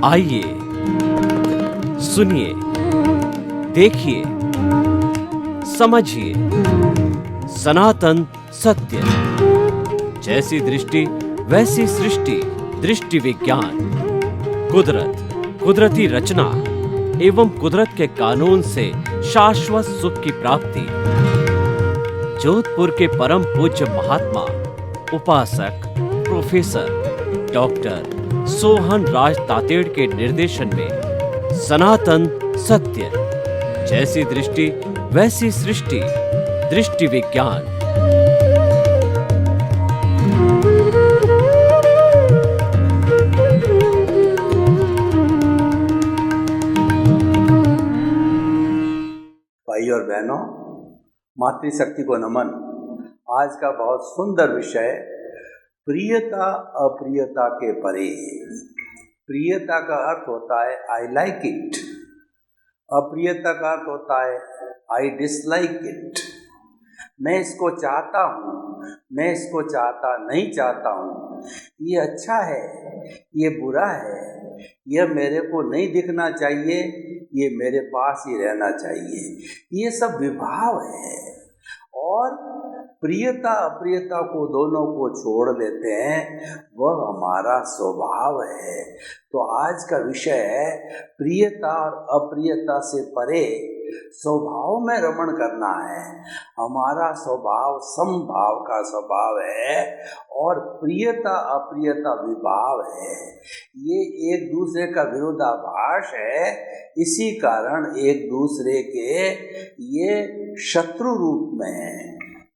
आइए, सुनिए, देखिए, समझिए सनातन सत्य। जैसी दृष्टि वैसी सृष्टि, दृष्टि विज्ञान। कुदरत, कुदरती रचना एवं कुदरत के कानून से शाश्वत सुख की प्राप्ति। जोधपुर के परम पूज्य महात्मा उपासक प्रोफेसर डॉक्टर सोहन राज तातेड़ के निर्देशन में सनातन सत्य। जैसी दृष्टि वैसी सृष्टि, दृष्टि विज्ञान। भाई और बहनों, मातृशक्ति को नमन। आज का बहुत सुंदर विषय प्रियता अप्रियता के परे। प्रियता का अर्थ होता है आई लाइक इट, अप्रियता का अर्थ होता है आई डिसलाइक इट। मैं इसको चाहता हूँ, मैं इसको नहीं चाहता हूँ। ये अच्छा है, ये बुरा है, यह मेरे को नहीं दिखना चाहिए, ये मेरे पास ही रहना चाहिए। ये सब विभाव है और प्रियता अप्रियता को दोनों को छोड़ लेते हैं, वह हमारा स्वभाव है। तो आज का विषय है प्रियता और अप्रियता से परे स्वभाव में रमण करना है। हमारा स्वभाव समभाव का स्वभाव है और प्रियता अप्रियता विभाव है। ये एक दूसरे का विरोधाभास है, इसी कारण एक दूसरे के ये शत्रु रूप में है।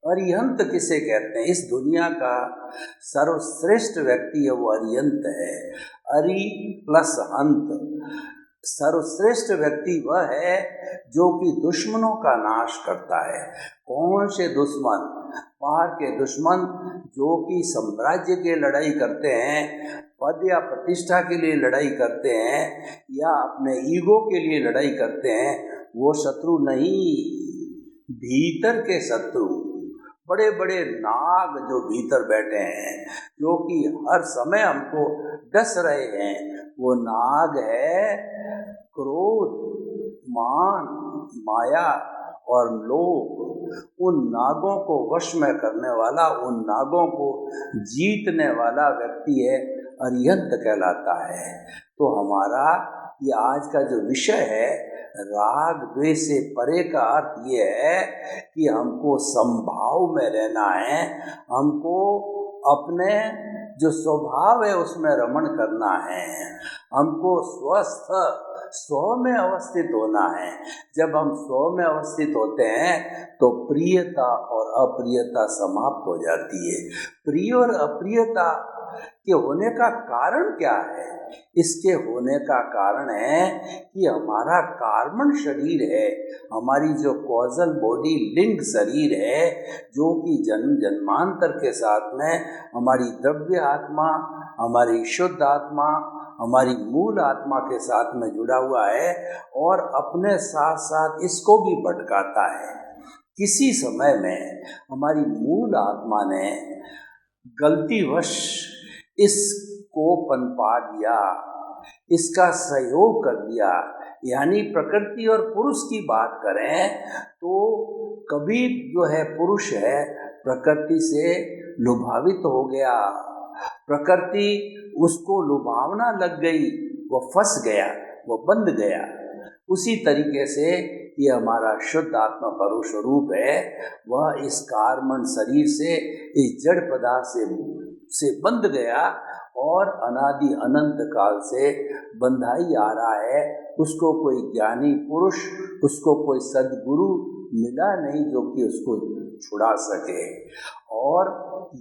अरिहंत किसे कहते हैं? इस दुनिया का सर्वश्रेष्ठ व्यक्ति है वो अरिहंत है। अरि प्लस हंत, सर्वश्रेष्ठ व्यक्ति वह है जो कि दुश्मनों का नाश करता है। कौन से दुश्मन? बाहर के दुश्मन जो कि साम्राज्य के लड़ाई करते हैं, पद या प्रतिष्ठा के लिए लड़ाई करते हैं या अपने ईगो के लिए लड़ाई करते हैं, वो शत्रु नहीं, भीतर के शत्रु, बड़े बड़े नाग जो भीतर बैठे हैं, जो कि हर समय हमको डस रहे हैं, वो नाग है क्रोध, मान, माया और लोभ। उन नागों को वश में करने वाला, उन नागों को जीतने वाला व्यक्ति है अरिहंत कहलाता है। तो हमारा ये आज का जो विषय है राग द्वेष से परे का अर्थ ये है कि हमको समभाव में रहना है, हमको अपने जो स्वभाव है उसमें रमण करना है, हमको स्वस्थ स्व में अवस्थित होना है। जब हम स्व में अवस्थित होते हैं तो प्रियता और अप्रियता समाप्त हो जाती है। प्रिय और अप्रियता के होने का कारण क्या है? इसके होने का कारण है कि हमारा कार्बन शरीर है, हमारी जो कॉजल बॉडी लिंक शरीर है, जो कि जन्म जन्मांतर के साथ में हमारी द्रव्य आत्मा, हमारी शुद्ध आत्मा, हमारी मूल आत्मा के साथ में जुड़ा हुआ है और अपने साथ साथ इसको भी भटकाता है। किसी समय में हमारी मूल आत्मा ने गलतीवश इसको पनपा दिया, इसका सहयोग कर दिया। यानी प्रकृति और पुरुष की बात करें तो कभी जो है पुरुष है प्रकृति से लुभावित हो गया, प्रकृति उसको लुभावना लग गई, वो फंस गया, वो बंध गया। उसी तरीके से ये हमारा शुद्ध आत्मा परुष रूप है, वह इस कार्बन शरीर से, इस जड़ पदार्थ से बंध गया और अनादि अनंत काल से बंधा ही आ रहा है। उसको कोई ज्ञानी पुरुष, उसको कोई सद्गुरु मिला नहीं जो कि उसको छुड़ा सके। और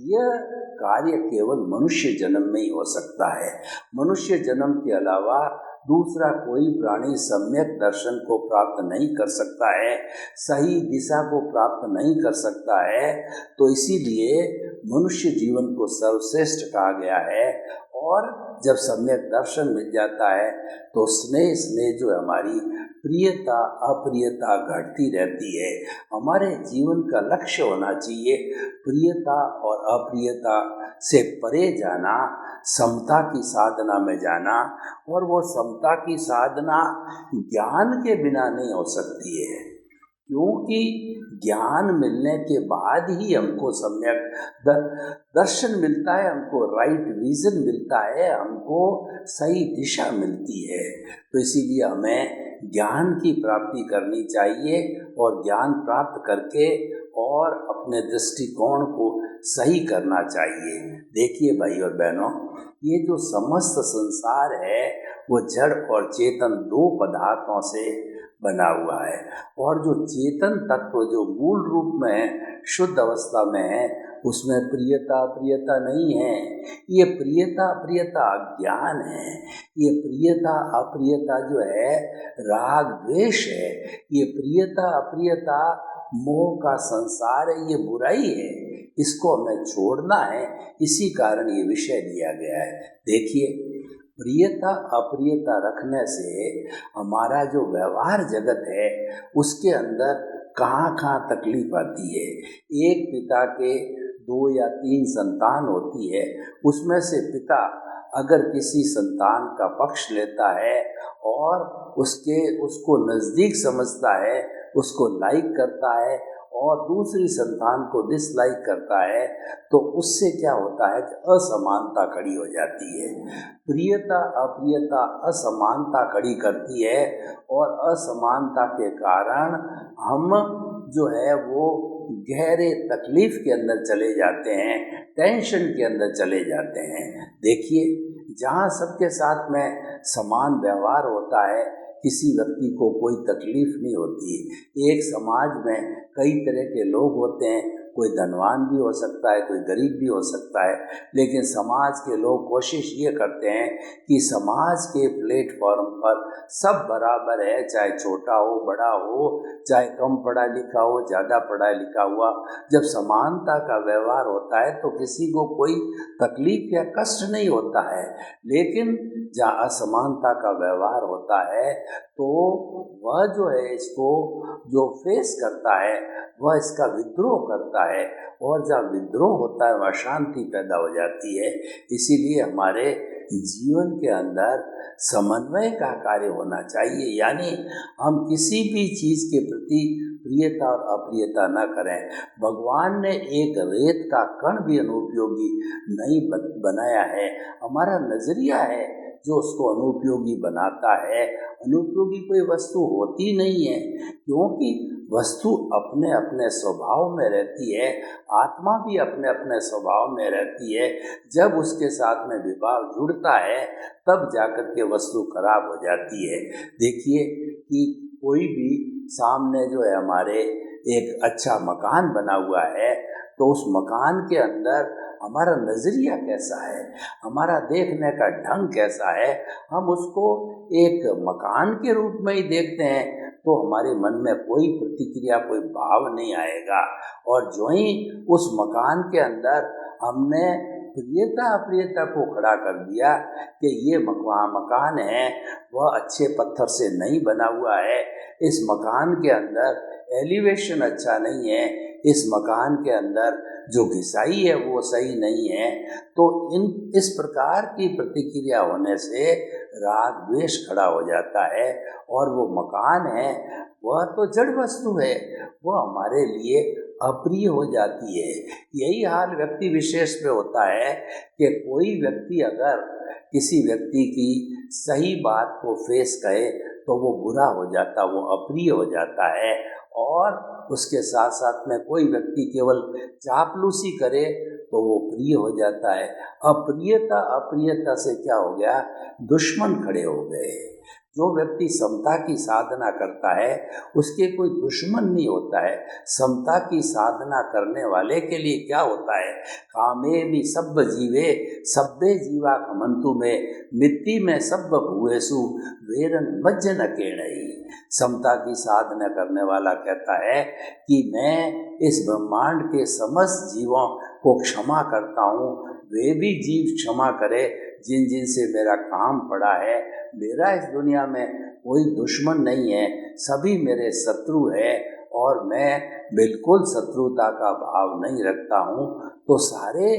यह कार्य केवल मनुष्य जन्म में ही हो सकता है। मनुष्य जन्म के अलावा दूसरा कोई प्राणी सम्यक दर्शन को प्राप्त नहीं कर सकता है, सही दिशा को प्राप्त नहीं कर सकता है। तो इसीलिए मनुष्य जीवन को सर्वश्रेष्ठ कहा गया है। और जब सम्यक दर्शन मिल जाता है तो स्नेह स्नेह जो हमारी प्रियता अप्रियता घटती रहती है। हमारे जीवन का लक्ष्य होना चाहिए प्रियता और अप्रियता से परे जाना, समता की साधना में जाना, और वो समता की साधना ज्ञान के बिना नहीं हो सकती है, क्योंकि ज्ञान मिलने के बाद ही हमको सम्यक दर्शन मिलता है, हमको राइट विजन मिलता है, हमको सही दिशा मिलती है। तो इसीलिए हमें ज्ञान की प्राप्ति करनी चाहिए, और ज्ञान प्राप्त करके और अपने दृष्टिकोण को सही करना चाहिए। देखिए भाई और बहनों, ये जो समस्त संसार है वो जड़ और चेतन दो पदार्थों से बना हुआ है, और जो चेतन तत्व जो मूल रूप में शुद्ध अवस्था में है उसमें प्रियता अप्रियता नहीं है। ये प्रियता अप्रियता अज्ञान है, ये प्रियता अप्रियता जो है राग द्वेष है, ये प्रियता अप्रियता मोह का संसार है, ये बुराई है, इसको हमें छोड़ना है। इसी कारण ये विषय दिया गया है। देखिए, प्रियता अप्रियता रखने से हमारा जो व्यवहार जगत है उसके अंदर कहाँ कहाँ तकलीफ आती है। एक पिता के 2 या 3 संतान होती है, उसमें से पिता अगर किसी संतान का पक्ष लेता है और उसको नज़दीक समझता है, उसको लाइक करता है, और दूसरी संतान को डिसलाइक करता है, तो उससे क्या होता है कि असमानता खड़ी हो जाती है। प्रियता अप्रियता असमानता खड़ी करती है, और असमानता के कारण हम जो है वो गहरे तकलीफ के अंदर चले जाते हैं, टेंशन के अंदर चले जाते हैं। देखिए, जहाँ सबके साथ में समान व्यवहार होता है, किसी व्यक्ति को कोई तकलीफ नहीं होती। एक समाज में कई तरह के लोग होते हैं, कोई धनवान भी हो सकता है, कोई गरीब भी हो सकता है, लेकिन समाज के लोग कोशिश ये करते हैं कि समाज के प्लेटफॉर्म पर सब बराबर है, चाहे छोटा हो बड़ा हो, चाहे कम पढ़ा लिखा हो ज़्यादा पढ़ा लिखा हुआ। जब समानता का व्यवहार होता है तो किसी को कोई तकलीफ या कष्ट नहीं होता है, लेकिन जहाँ असमानता का व्यवहार होता है तो वह जो है इसको जो फेस करता है वह इसका विद्रोह करता है, और जहाँ विद्रोह होता है वहाँ शांति पैदा हो जाती है। इसीलिए हमारे जीवन के अंदर समन्वय का कार्य होना चाहिए, यानी हम किसी भी चीज़ के प्रति प्रियता और अप्रियता न करें। भगवान ने एक रेत का कण भी अनुपयोगी नहीं बनाया है, हमारा नज़रिया है जो उसको अनुपयोगी बनाता है। अनुपयोगी कोई वस्तु होती नहीं है, क्योंकि वस्तु अपने अपने स्वभाव में रहती है, आत्मा भी अपने अपने स्वभाव में रहती है। जब उसके साथ में विभाव जुड़ता है तब जाकर के वस्तु खराब हो जाती है। देखिए कि कोई भी सामने जो है हमारे एक अच्छा मकान बना हुआ है, तो उस मकान के अंदर हमारा नज़रिया कैसा है, हमारा देखने का ढंग कैसा है, हम उसको एक मकान के रूप में ही देखते हैं तो हमारे मन में कोई प्रतिक्रिया कोई भाव नहीं आएगा। और जो ही उस मकान के अंदर हमने प्रियता अप्रियता को खड़ा कर दिया कि ये मकान है वह अच्छे पत्थर से नहीं बना हुआ है, इस मकान के अंदर एलिवेशन अच्छा नहीं है, इस मकान के अंदर जो घिसाई है वो सही नहीं है, तो इस प्रकार की प्रतिक्रिया होने से राग द्वेष खड़ा हो जाता है, और वो मकान है वह तो जड़ वस्तु है, वह हमारे लिए अप्रिय हो जाती है। यही हाल व्यक्ति विशेष पे होता है कि कोई व्यक्ति अगर किसी व्यक्ति की सही बात को फेस करे तो वो बुरा हो जाता, वो अप्रिय हो जाता है, और उसके साथ साथ में कोई व्यक्ति केवल चापलूसी करे तो वो प्रिय हो जाता है। अप्रियता अप्रियता से क्या हो गया, दुश्मन खड़े हो गए। जो व्यक्ति समता की साधना करता है उसके कोई दुश्मन नहीं होता है। समता की साधना करने वाले के लिए क्या होता है, कामे भी सब जीवे सब्बे जीवा खमंतु में मिट्टी में सब भुएसु वेरन मज्जन अकेणई। समता की साधना करने वाला कहता है कि मैं इस ब्रह्मांड के समस्त जीवों को क्षमा करता हूँ, वे भी जीव क्षमा करे जिन जिन से मेरा काम पड़ा है। मेरा इस दुनिया में कोई दुश्मन नहीं है, सभी मेरे शत्रु है, और मैं बिल्कुल शत्रुता का भाव नहीं रखता हूँ, तो सारे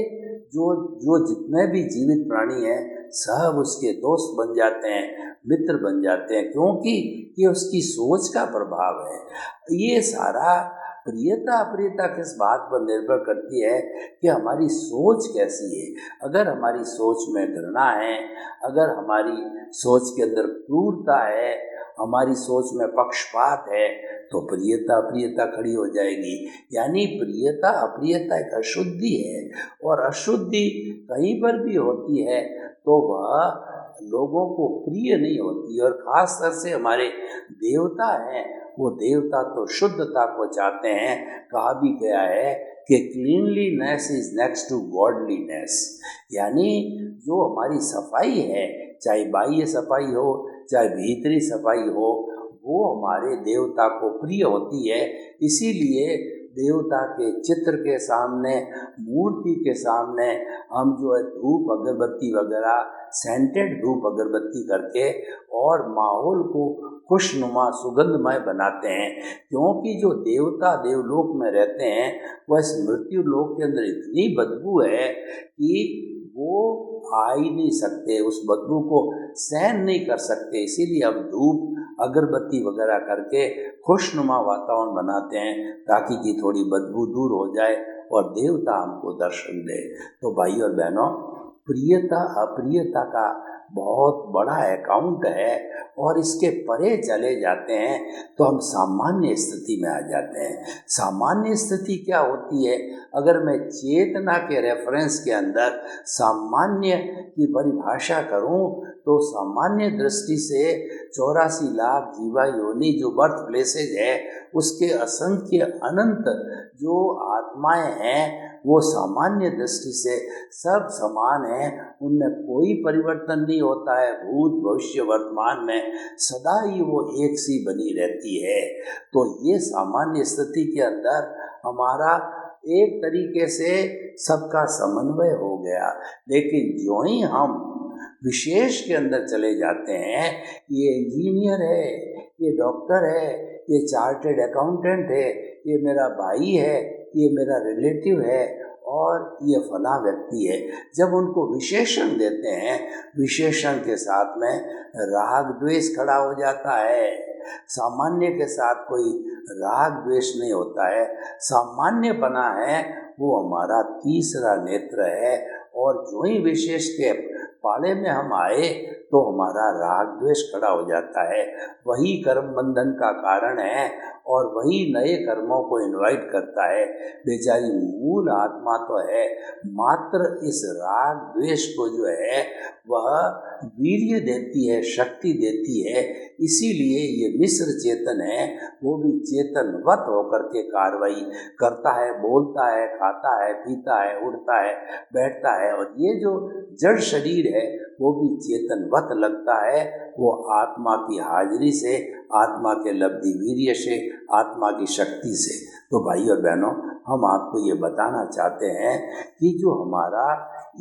जो जो जितने भी जीवित प्राणी हैं सब उसके दोस्त बन जाते हैं, मित्र बन जाते हैं, क्योंकि ये उसकी सोच का प्रभाव है। ये सारा प्रियता अप्रियता किस बात पर निर्भर करती है कि हमारी सोच कैसी है। अगर हमारी सोच में घृणा है, अगर हमारी सोच के अंदर क्रूरता है, हमारी सोच में पक्षपात है, तो प्रियता अप्रियता खड़ी हो जाएगी। यानी प्रियता अप्रियता एक अशुद्धि है, और अशुद्धि कहीं पर भी होती है तो वह लोगों को प्रिय नहीं होती। और खास तौर से हमारे देवता हैं, वो देवता तो शुद्धता को चाहते हैं। कहा भी गया है कि cleanliness is next to godliness, यानी जो हमारी सफाई है, चाहे बाह्य सफाई हो चाहे भीतरी सफाई हो, वो हमारे देवता को प्रिय होती है। इसीलिए देवता के चित्र के सामने, मूर्ति के सामने हम जो है धूप अगरबत्ती वगैरह, सेंटेड धूप अगरबत्ती करके और माहौल को खुशनुमा सुगंधमय बनाते हैं। क्योंकि जो देवता देवलोक में रहते हैं वह इस मृत्यु लोक के अंदर इतनी बदबू है कि वो आ ही नहीं सकते, उस बदबू को सहन नहीं कर सकते। इसीलिए हम धूप अगरबत्ती वगैरह करके खुशनुमा वातावरण बनाते हैं, ताकि कि थोड़ी बदबू दूर हो जाए और देवता हमको दर्शन दे। तो भाई और बहनों, प्रियता अप्रियता का बहुत बड़ा अकाउंट है, और इसके परे चले जाते हैं तो हम सामान्य स्थिति में आ जाते हैं। सामान्य स्थिति क्या होती है? अगर मैं चेतना के रेफरेंस के अंदर सामान्य की परिभाषा करूं, तो सामान्य दृष्टि से 84 लाख जीवा योनि जो बर्थ प्लेसेज है, उसके असंख्य अनंत जो आत्माएं हैं, वो सामान्य दृष्टि से सब समान हैं, उनमें कोई परिवर्तन नहीं होता है। भूत भविष्य वर्तमान में सदा ही वो एक सी बनी रहती है। तो ये सामान्य स्थिति के अंदर हमारा एक तरीके से सबका समन्वय हो गया। लेकिन जो ही हम विशेष के अंदर चले जाते हैं, ये इंजीनियर है, ये डॉक्टर है, ये चार्टर्ड अकाउंटेंट है, ये मेरा भाई है, ये मेरा रिलेटिव है, और ये फला व्यक्ति है, जब उनको विशेषण देते हैं, विशेषण के साथ में राग द्वेष खड़ा हो जाता है। सामान्य के साथ कोई राग द्वेष नहीं होता है। सामान्यपना है वो हमारा तीसरा नेत्र है, और जो ही विशेष के पाले में हम आए तो हमारा राग द्वेष खड़ा हो जाता है। वही कर्म बंधन का कारण है, और वही नए कर्मों को इनवाइट करता है। बेचारी मूल आत्मा तो है, मात्र इस राग द्वेष को जो है वह वीर्य देती है, शक्ति देती है। इसीलिए ये मिश्र चेतन है, वो भी चेतनवत होकर के कार्रवाई करता है, बोलता है, खाता है, पीता है, उड़ता है, बैठता है। और ये जो जड़ शरीर है वो भी चेतनवत लगता है, वो आत्मा की हाजिरी से, आत्मा के लब्धि वीर्य से, आत्मा की शक्ति से। तो भाई और बहनों, हम आपको ये बताना चाहते हैं कि जो हमारा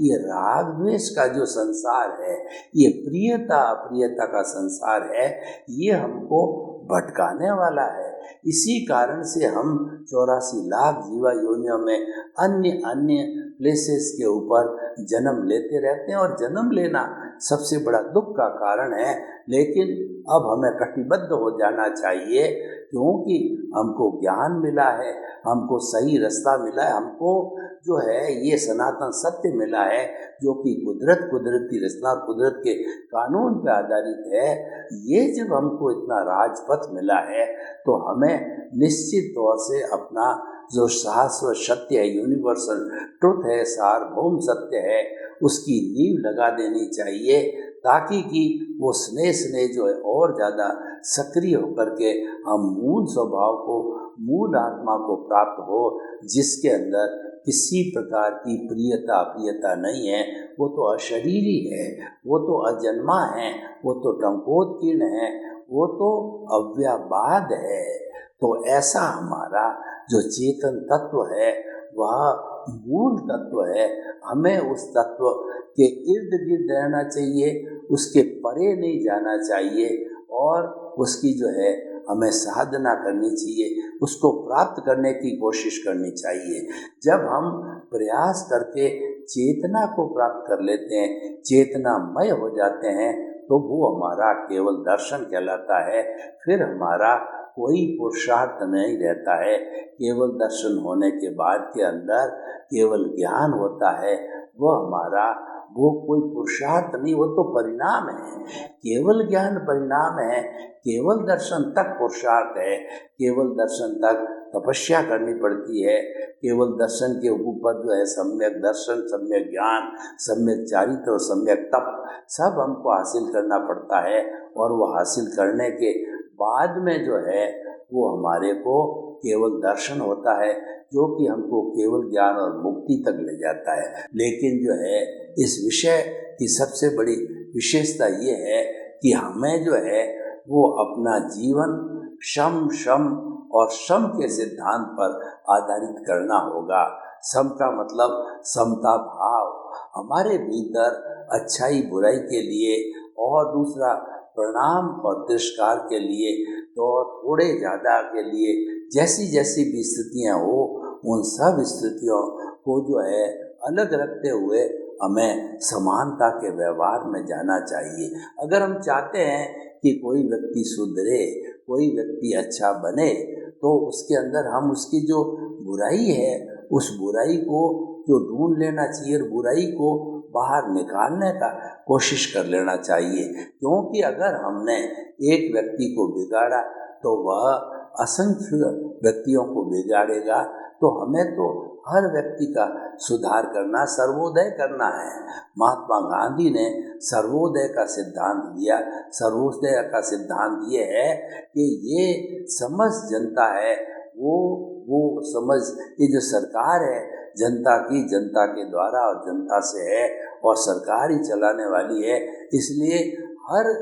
ये राग द्वेष का जो संसार है, ये प्रियता अप्रियता का संसार है, ये हमको भटकाने वाला है। इसी कारण से हम 84 लाख जीवा योनियों में अन्य अन्य प्लेसेस के ऊपर जन्म लेते रहते हैं, और जन्म लेना सबसे बड़ा दुख का कारण है। लेकिन अब हमें कटिबद्ध हो जाना चाहिए, क्योंकि हमको ज्ञान मिला है, हमको सही रास्ता मिला है, हमको जो है ये सनातन सत्य मिला है, जो कि कुदरती रचना, कुदरत के कानून पर आधारित है। ये जब हमको इतना राजपथ मिला है, तो हमें निश्चित तौर से अपना जो शाश्वत सत्य है, यूनिवर्सल ट्रुथ है, सार्वभौम सत्य है, उसकी नींव लगा देनी चाहिए, ताकि कि वो स्नेह जो है और ज़्यादा सक्रिय होकर के हम मूल स्वभाव को, मूल आत्मा को प्राप्त हो, जिसके अंदर किसी प्रकार की प्रियता अप्रियता नहीं है। वो तो अशरीरी है, वो तो अजन्मा है, वो तो टंकोत्कीर्ण है, वो तो अव्याबाद है। तो ऐसा हमारा जो चेतन तत्व है वह मूल तत्व है। हमें उस तत्व के इर्द गिर्द रहना चाहिए, उसके परे नहीं जाना चाहिए, और उसकी जो है हमें साधना करनी चाहिए, उसको प्राप्त करने की कोशिश करनी चाहिए। जब हम प्रयास करके चेतना को प्राप्त कर लेते हैं, चेतनामय हो जाते हैं, तो वो हमारा केवल दर्शन कहलाता है। फिर हमारा कोई पुरुषार्थ नहीं रहता है। केवल दर्शन होने के बाद के अंदर केवल ज्ञान होता है, वो कोई पुरुषार्थ नहीं, वो तो परिणाम है। केवल ज्ञान परिणाम है, केवल दर्शन तक पुरुषार्थ है। केवल दर्शन तक तपस्या करनी पड़ती है। केवल दर्शन के ऊपर जो है सम्यक दर्शन, सम्यक ज्ञान, सम्यक चारित्र और सम्यक तप सब हमको हासिल करना पड़ता है। और वो हासिल करने के बाद में जो है वो हमारे को केवल दर्शन होता है, जो कि हमको केवल ज्ञान और मुक्ति तक ले जाता है। लेकिन जो है इस विषय की सबसे बड़ी विशेषता ये है कि हमें जो है वो अपना जीवन शम शम और श्रम के सिद्धांत पर आधारित करना होगा। सम का मतलब समता भाव, हमारे भीतर अच्छाई बुराई के लिए, और दूसरा प्रणाम और तिरस्कार के लिए, तो थोड़े ज़्यादा के लिए, जैसी जैसी भी स्थितियाँ हो उन सब स्थितियों को जो है अलग रखते हुए हमें समानता के व्यवहार में जाना चाहिए। अगर हम चाहते हैं कि कोई व्यक्ति सुधरे, कोई व्यक्ति अच्छा बने, तो उसके अंदर हम उसकी जो बुराई है उस बुराई को जो ढूंढ लेना चाहिए, बुराई को बाहर निकालने का कोशिश कर लेना चाहिए। क्योंकि अगर हमने एक व्यक्ति को बिगाड़ा तो वह असंख्य व्यक्तियों को बिगाड़ेगा। तो हमें तो हर व्यक्ति का सुधार करना, सर्वोदय करना है। महात्मा गांधी ने सर्वोदय का सिद्धांत दिया। सर्वोदय का सिद्धांत ये है कि ये समझ जनता है, वो समझ, ये जो सरकार है जनता की, जनता के द्वारा और जनता से है, और सरकार ही चलाने वाली है। इसलिए हर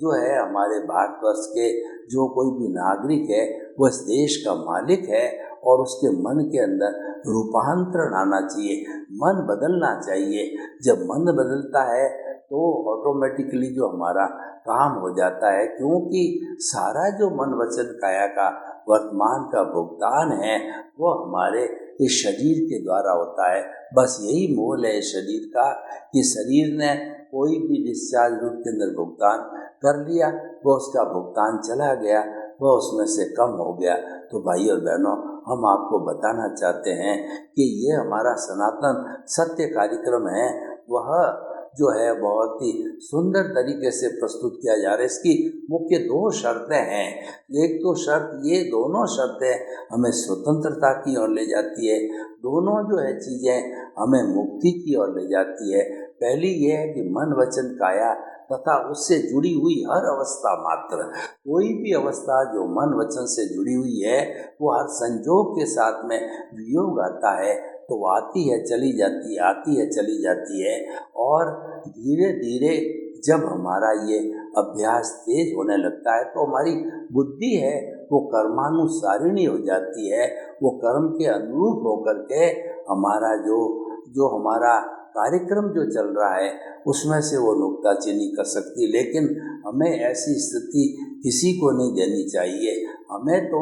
जो है हमारे भारतवर्ष के जो कोई भी नागरिक है वह इस देश का मालिक है, और उसके मन के अंदर रूपांतरण आना चाहिए, मन बदलना चाहिए। जब मन बदलता है तो ऑटोमेटिकली जो हमारा काम हो जाता है, क्योंकि सारा जो मन वचन काया का वर्तमान का भुगतान है वो हमारे इस शरीर के द्वारा होता है। बस यही मोल है इस शरीर का कि शरीर ने कोई भी डिस्चार्ज रूप के अंदर भुगतान कर लिया, वो उसका भुगतान चला गया, वह उसमें से कम हो गया। तो भाई और बहनों, हम आपको बताना चाहते हैं कि ये हमारा सनातन सत्य कार्यक्रम है, वह जो है बहुत ही सुंदर तरीके से प्रस्तुत किया जा रहा है। इसकी मुख्य दो शर्तें हैं। एक तो शर्त, ये दोनों शर्तें हमें स्वतंत्रता की ओर ले जाती है, दोनों जो है चीज़ें हमें मुक्ति की ओर ले जाती है। पहली ये है कि मन वचन काया तथा उससे जुड़ी हुई हर अवस्था मात्र, कोई भी अवस्था जो मन वचन से जुड़ी हुई है वो हर संजोग के साथ में वियोग आता है, तो आती है चली जाती है, आती है चली जाती है। और धीरे धीरे जब हमारा ये अभ्यास तेज होने लगता है तो हमारी बुद्धि है वो कर्मानुसारिणी हो जाती है। वो कर्म के अनुरूप होकर के हमारा जो हमारा कार्यक्रम जो चल रहा है उसमें से वो नुक्ताचीनी कर सकती है। लेकिन हमें ऐसी स्थिति किसी को नहीं देनी चाहिए। हमें तो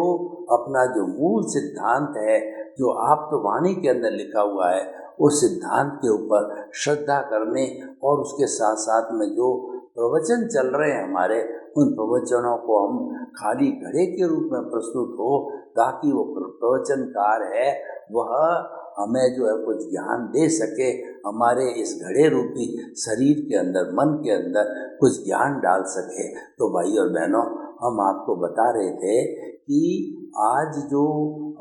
अपना जो मूल सिद्धांत है, जो आप्तवाणी के अंदर लिखा हुआ है, उस सिद्धांत के ऊपर श्रद्धा करने, और उसके साथ साथ में जो प्रवचन चल रहे हैं हमारे, उन प्रवचनों को हम खाली घड़े के रूप में प्रस्तुत हो, ताकि वो प्रवचनकार है वह हमें जो है कुछ ज्ञान दे सके, हमारे इस घड़े रूपी शरीर के अंदर, मन के अंदर कुछ ज्ञान डाल सके। तो भाई और बहनों, हम आपको बता रहे थे कि आज जो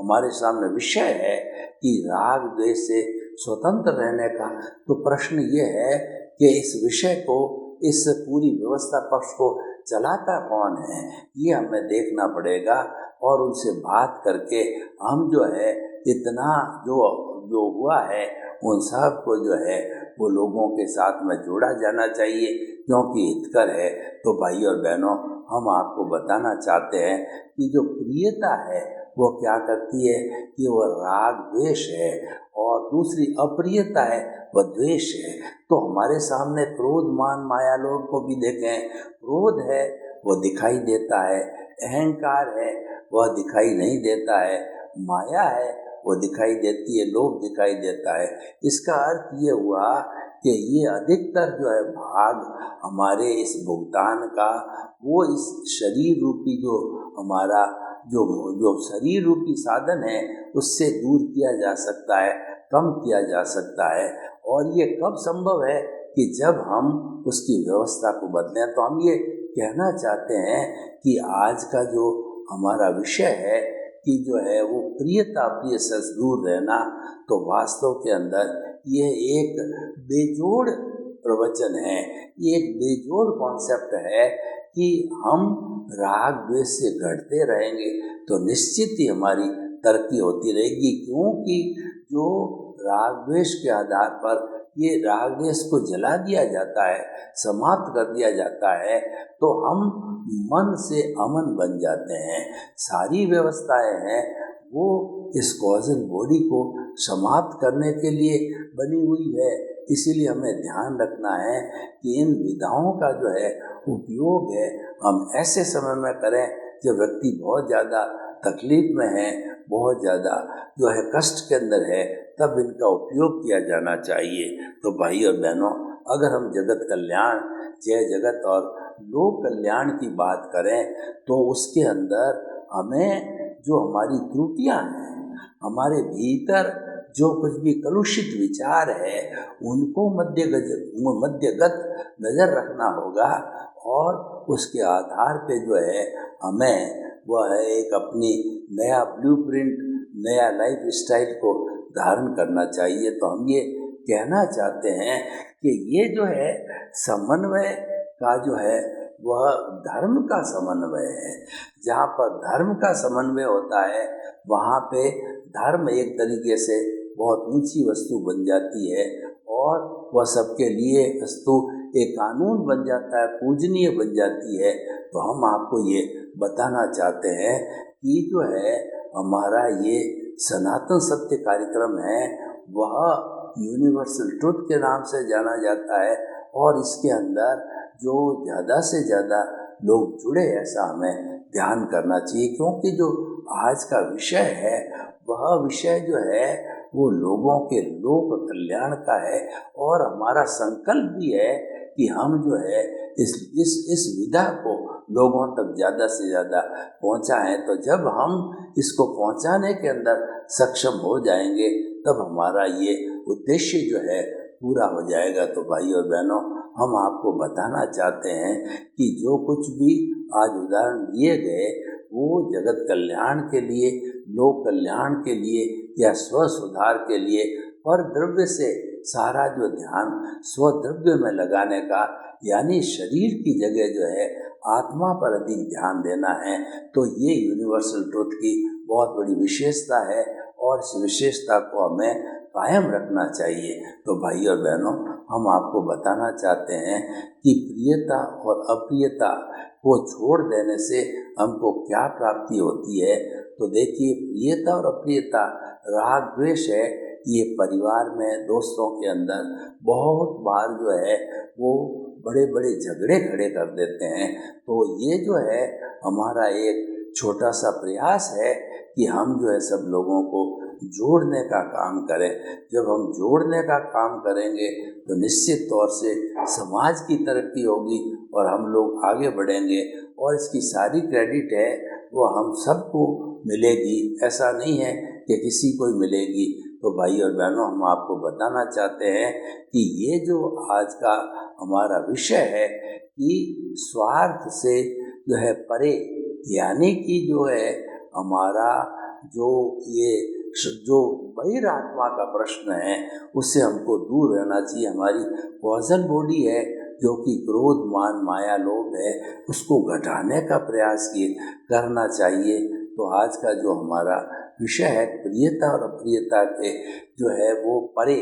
हमारे सामने विषय है कि राग द्वेष से स्वतंत्र रहने का, तो प्रश्न ये है कि इस विषय को, इस पूरी व्यवस्था पक्ष को चलाता कौन है, ये हमें देखना पड़ेगा। और उनसे बात करके हम जो है इतना जो हुआ है उन सब को जो है वो लोगों के साथ में जोड़ा जाना चाहिए, क्योंकि हितकर है। तो भाई और बहनों, हम आपको बताना चाहते हैं कि जो प्रियता है वो क्या करती है कि वो राग द्वेष है, और दूसरी अप्रियता है वह द्वेष है। तो हमारे सामने क्रोध मान माया लोग को भी देखें, क्रोध है वो दिखाई देता है, अहंकार है वह दिखाई नहीं देता है, माया है वो दिखाई देती है, लोभ दिखाई देता है। इसका अर्थ ये हुआ कि ये अधिकतर जो है भाग हमारे इस भुगतान का वो इस शरीर रूपी जो हमारा जो जो शरीर रूपी साधन है उससे दूर किया जा सकता है, कम किया जा सकता है। और ये कब संभव है कि जब हम उसकी व्यवस्था को बदलें। तो हम ये कहना चाहते हैं कि आज का जो हमारा विषय है कि जो है वो प्रियता प्रिय से दूर रहना, तो वास्तव के अंदर ये एक बेजोड़ प्रवचन है, ये एक बेजोड़ कॉन्सेप्ट है कि हम राग द्वेष से घटते रहेंगे तो निश्चित ही हमारी तरक्की होती रहेगी। क्योंकि जो राग द्वेष के आधार पर ये राग द्वेष को जला दिया जाता है, समाप्त कर दिया जाता है, तो हम मन से अमन बन जाते हैं। सारी व्यवस्थाएं हैं वो इस कॉजल बॉडी को समाप्त करने के लिए बनी हुई है। इसीलिए हमें ध्यान रखना है कि इन विधाओं का जो है उपयोग है हम ऐसे समय में करें जब व्यक्ति बहुत ज़्यादा तकलीफ में है, बहुत ज़्यादा जो है कष्ट के अंदर है, तब इनका उपयोग किया जाना चाहिए। तो भाई और बहनों, अगर हम जगत कल्याण, जय जगत और लोक कल्याण की बात करें तो उसके अंदर हमें जो हमारी त्रुटियां हैं, हमारे भीतर जो कुछ भी कलुषित विचार है उनको मध्यगत नज़र रखना होगा और उसके आधार पे जो है हमें वह है एक अपनी नया ब्लूप्रिंट, नया लाइफ स्टाइल को धारण करना चाहिए। तो हम ये कहना चाहते हैं कि ये जो है समन्वय का जो है वह धर्म का समन्वय है। जहाँ पर धर्म का समन्वय होता है वहाँ पे धर्म एक तरीके से बहुत ऊंची वस्तु बन जाती है और वह सबके लिए वस्तु एक कानून बन जाता है, पूजनीय बन जाती है। तो हम आपको ये बताना चाहते हैं कि जो है हमारा ये सनातन सत्य कार्यक्रम है वह यूनिवर्सल ट्रुथ के नाम से जाना जाता है और इसके अंदर जो ज़्यादा से ज़्यादा लोग जुड़े ऐसा हमें ध्यान करना चाहिए। क्योंकि जो आज का विषय है वह विषय जो है वो लोगों के लोक कल्याण का है और हमारा संकल्प भी है कि हम जो है इस विधा को लोगों तक ज़्यादा से ज़्यादा पहुँचाएं। तो जब हम इसको पहुँचाने के अंदर सक्षम हो जाएंगे तब हमारा ये उद्देश्य जो है पूरा हो जाएगा। तो भाई और बहनों, हम आपको बताना चाहते हैं कि जो कुछ भी आज उदाहरण दिए गए वो जगत कल्याण के लिए, लोक कल्याण के लिए या स्व सुधार के लिए, पर द्रव्य से सारा जो ध्यान स्वद्रव्य में लगाने का, यानी शरीर की जगह जो है आत्मा पर अधिक ध्यान देना है। तो ये यूनिवर्सल ट्रुथ की बहुत बड़ी विशेषता है और इस विशेषता को हमें कायम रखना चाहिए। तो भाई और बहनों, हम आपको बताना चाहते हैं कि प्रियता और अप्रियता को छोड़ देने से हमको क्या प्राप्ति होती है। तो देखिए, प्रियता और अप्रियता, राग द्वेष है, ये परिवार में, दोस्तों के अंदर बहुत बार जो है वो बड़े बड़े झगड़े खड़े कर देते हैं। तो ये जो है हमारा एक छोटा सा प्रयास है कि हम जो है सब लोगों को जोड़ने का काम करें। जब हम जोड़ने का काम करेंगे तो निश्चित तौर से समाज की तरक्की होगी और हम लोग आगे बढ़ेंगे और इसकी सारी क्रेडिट है वो हम सबको मिलेगी। ऐसा नहीं है कि किसी को ही मिलेगी। तो भाई और बहनों, हम आपको बताना चाहते हैं कि ये जो आज का हमारा विषय है कि स्वार्थ से जो है परे, यानी कि जो है हमारा जो बहिरात्मा का प्रश्न है उससे हमको दूर रहना चाहिए। हमारी कॉजल बॉडी है जो कि क्रोध, मान, माया, लोभ है, उसको घटाने का प्रयास करना चाहिए। तो आज का जो हमारा विषय है प्रियता और अप्रियता के जो है वो परे,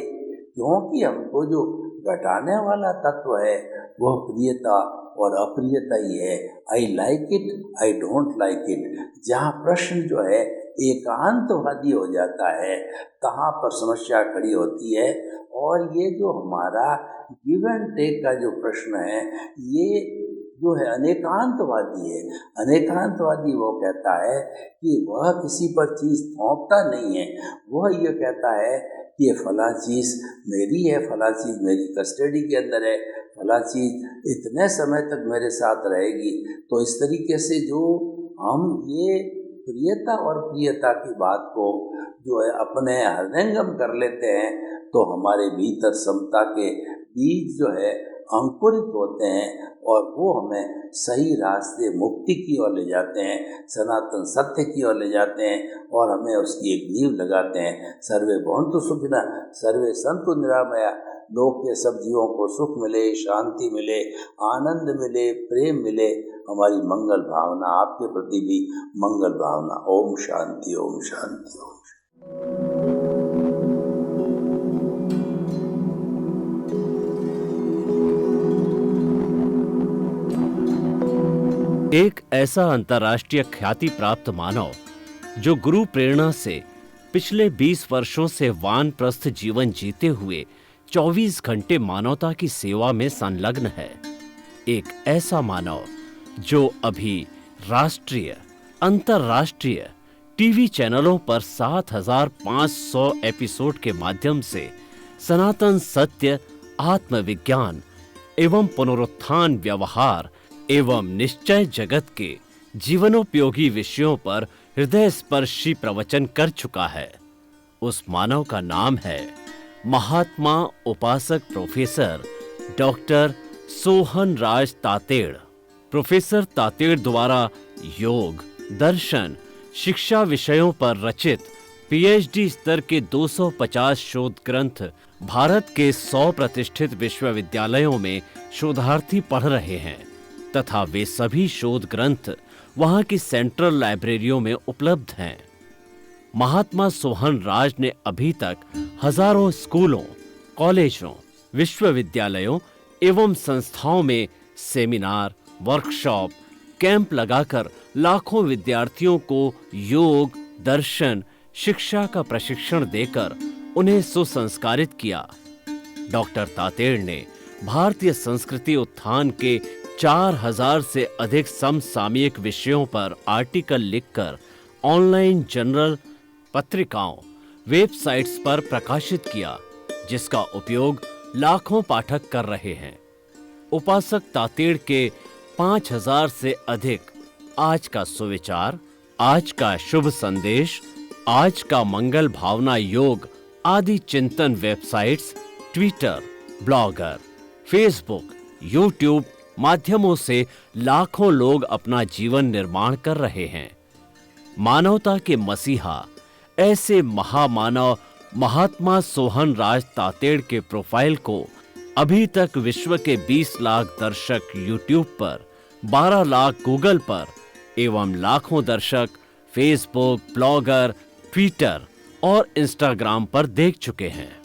क्योंकि हमको जो घटाने वाला तत्व है वह प्रियता और अप्रियता ही है। I like it, I don't like it. जहाँ प्रश्न जो है एकांतवादी हो जाता है तहाँ पर समस्या खड़ी होती है। और ये जो हमारा गिव एंड टेक का जो प्रश्न है, ये जो है अनेकांतवादी है। अनेकांतवादी वो कहता है कि वह किसी पर चीज़ थोपता नहीं है, वह ये कहता है कि ये फला चीज़ मेरी है, फला चीज़ मेरी कस्टडी के अंदर है, फला चीज़ इतने समय तक मेरे साथ रहेगी। तो इस तरीके से जो हम ये प्रियता और प्रियता की बात को जो है अपने हृदयंगम कर लेते हैं, तो हमारे भीतर समता के बीज जो है अंकुरित होते हैं और वो हमें सही रास्ते मुक्ति की ओर ले जाते हैं, सनातन सत्य की ओर ले जाते हैं और हमें उसकी एक नींव लगाते हैं। सर्वे भवन्तु सुखिनः, सर्वे सन्तु निरामया। लोक के सब जीवों को सुख मिले, शांति मिले, आनंद मिले, प्रेम मिले। हमारी मंगल भावना, आपके प्रति भी मंगल भावना। ओम शांति, ओम शांति, ओम शांति। एक ऐसा अंतर्राष्ट्रीय ख्याति प्राप्त मानव जो गुरु प्रेरणा से पिछले 20 वर्षों से वानप्रस्थ जीवन जीते हुए 24 घंटे मानवता की सेवा में संलग्न है। एक ऐसा मानव जो अभी राष्ट्रीय, अंतर्राष्ट्रीय टीवी चैनलों पर 7,500 एपिसोड के माध्यम से सनातन सत्य, आत्मविज्ञान एवं पुनरुत्थान व्यवहार एवं निश्चय जगत के जीवनोपयोगी विषयों पर हृदय स्पर्शी प्रवचन कर चुका है। उस मानव का नाम है महात्मा उपासक प्रोफेसर डॉक्टर सोहन राज तातेड़। प्रोफेसर तातेड़ द्वारा योग, दर्शन, शिक्षा विषयों पर रचित पीएचडी स्तर के 250 शोध ग्रंथ भारत के 100 प्रतिष्ठित विश्वविद्यालयों में शोधार्थी पढ़ रहे हैं तथा वे सभी शोध ग्रंथ वहां की सेंट्रल लाइब्रेरियों में उपलब्ध हैं। महात्मा सोहन राज ने अभी तक हजारों स्कूलों, कॉलेजों, विश्वविद्यालयों एवं संस्थाओं में सेमिनार, वर्कशॉप, कैंप लगाकर लाखों विद्यार्थियों को योग, दर्शन, शिक्षा का प्रशिक्षण देकर उन्हें सुसंस्कारित किया। डॉक्टर तातेड़ ने भारतीय संस्कृति उत्थान के 4000 से अधिक समसामयिक विषयों पर आर्टिकल लिखकर ऑनलाइन जर्नल, पत्रिकाओं, वेबसाइट्स पर प्रकाशित किया, जिसका उपयोग लाखों पाठक कर रहे हैं। उपासक तातेड़ के 5000 से अधिक आज का सुविचार, आज का शुभ संदेश, आज का मंगल भावना योग आदि चिंतन websites, Twitter, blogger, Facebook, YouTube माध्यमों से लाखों लोग अपना जीवन निर्माण कर रहे हैं। मानवता के मसीहा ऐसे महामानव महात्मा सोहन राज तातेड़ के प्रोफाइल को अभी तक विश्व के 20 लाख दर्शक यूट्यूब पर, 12 लाख गूगल पर एवं लाखों दर्शक फेसबुक, ब्लॉगर, ट्विटर और इंस्टाग्राम पर देख चुके हैं।